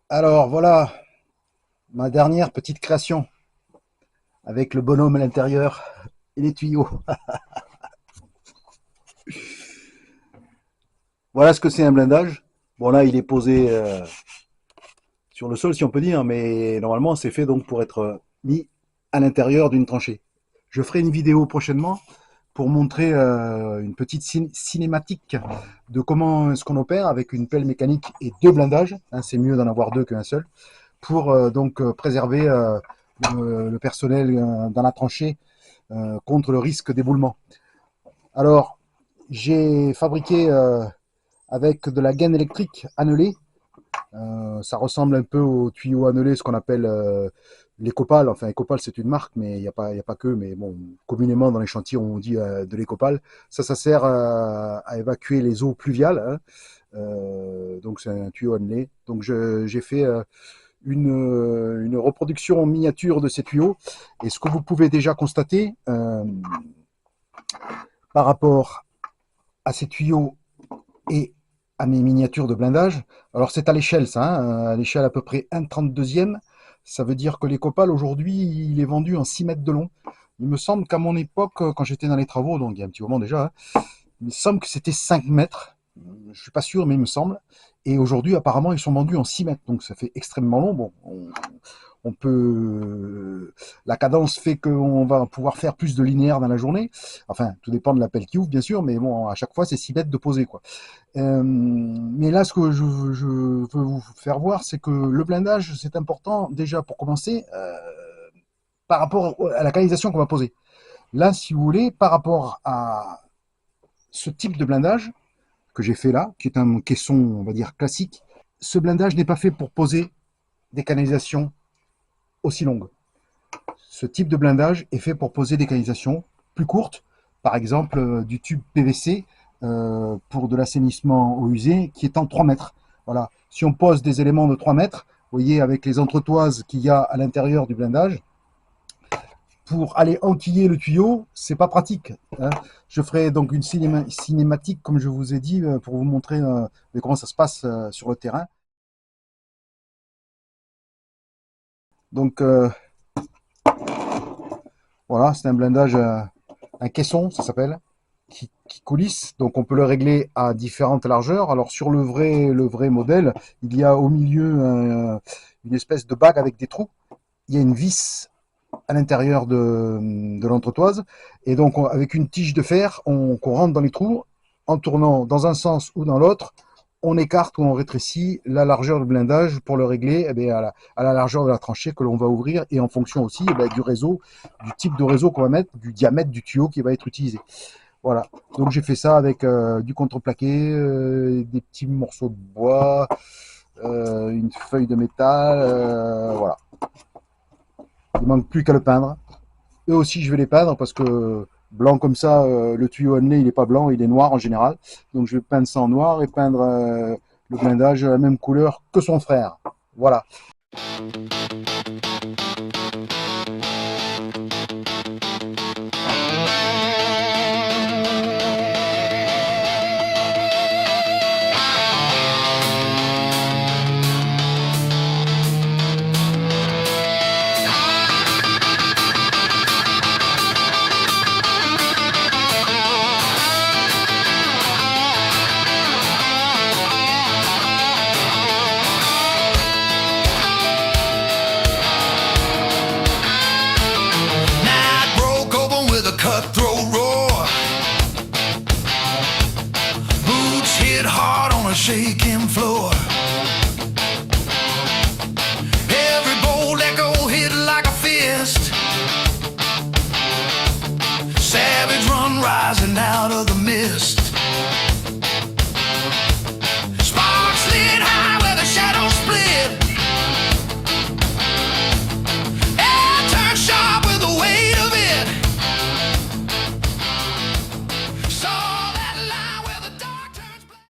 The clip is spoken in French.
Alors voilà, ma dernière petite création avec le bonhomme à l'intérieur et les tuyaux. Voilà ce que c'est un blindage. Bon là, il est posé sur le sol si on peut dire, mais normalement c'est fait donc pour être mis à l'intérieur d'une tranchée. Je ferai une vidéo prochainement pour montrer une petite cinématique de comment est-ce qu'on opère avec une pelle mécanique et deux blindages. Hein, c'est mieux d'en avoir deux qu'un seul pour préserver le personnel dans la tranchée contre le risque d'éboulement. Alors, j'ai fabriqué avec de la gaine électrique annelée. Ça ressemble un peu aux tuyaux annelés, ce qu'on appelle l'écopale. Enfin, écopale, c'est une marque, mais il y a pas que. Mais bon, communément, dans les chantiers, on dit de l'écopale. Ça sert à évacuer les eaux pluviales. Hein. Donc, c'est un tuyau annelé. Donc, j'ai fait une reproduction en miniature de ces tuyaux. Et ce que vous pouvez déjà constater par rapport à ces tuyaux et à mes miniatures de blindage, alors c'est à l'échelle ça, hein, à l'échelle à peu près 1/32e, ça veut dire que l'écopale aujourd'hui, il est vendu en 6 mètres de long. Il me semble qu'à mon époque, quand j'étais dans les travaux, donc il y a un petit moment déjà, hein, il me semble que c'était 5 mètres. Je suis pas sûr, mais il me semble. Et aujourd'hui, apparemment, ils sont vendus en 6 mètres. Donc ça fait extrêmement long. Bon, on peut. La cadence fait qu'on va pouvoir faire plus de linéaire dans la journée. Enfin, tout dépend de la pelle qui ouvre, bien sûr, mais bon, à chaque fois, c'est 6 mètres de posée, quoi. Mais là, ce que je veux vous faire voir, c'est que le blindage, c'est important déjà pour commencer par rapport à la canalisation qu'on va poser. Là, si vous voulez, par rapport à ce type de blindage que j'ai fait là, qui est un caisson, on va dire, classique, ce blindage n'est pas fait pour poser des canalisations aussi longues. Ce type de blindage est fait pour poser des canalisations plus courtes, par exemple du tube PVC pour de l'assainissement eau usée qui est en 3 mètres. Voilà. Si on pose des éléments de 3 mètres, vous voyez, avec les entretoises qu'il y a à l'intérieur du blindage, pour aller enquiller le tuyau, c'est pas pratique. Hein. Je ferai donc une cinématique, comme je vous ai dit, pour vous montrer comment ça se passe sur le terrain. Donc voilà, c'est un blindage, un caisson, ça s'appelle, qui coulisse. Donc on peut le régler à différentes largeurs. Alors sur le vrai modèle, il y a au milieu une espèce de bague avec des trous. Il y a une vis à l'intérieur de l'entretoise. Et donc avec une tige de fer, qu'on rentre dans les trous en tournant dans un sens ou dans l'autre. On écarte ou on rétrécit la largeur du blindage pour le régler à la largeur de la tranchée que l'on va ouvrir et en fonction aussi du réseau, du type de réseau qu'on va mettre, du diamètre du tuyau qui va être utilisé. Voilà, donc j'ai fait ça avec du contreplaqué, des petits morceaux de bois, une feuille de métal, voilà. Il manque plus qu'à le peindre. Eux aussi, je vais les peindre parce que blanc comme ça, le tuyau annelé, il n'est pas blanc, il est noir en général. Donc je vais peindre ça en noir et peindre le blindage à la même couleur que son frère. Voilà. Night broke open with a cutthroat roar. Boots hit hard on a shaking floor.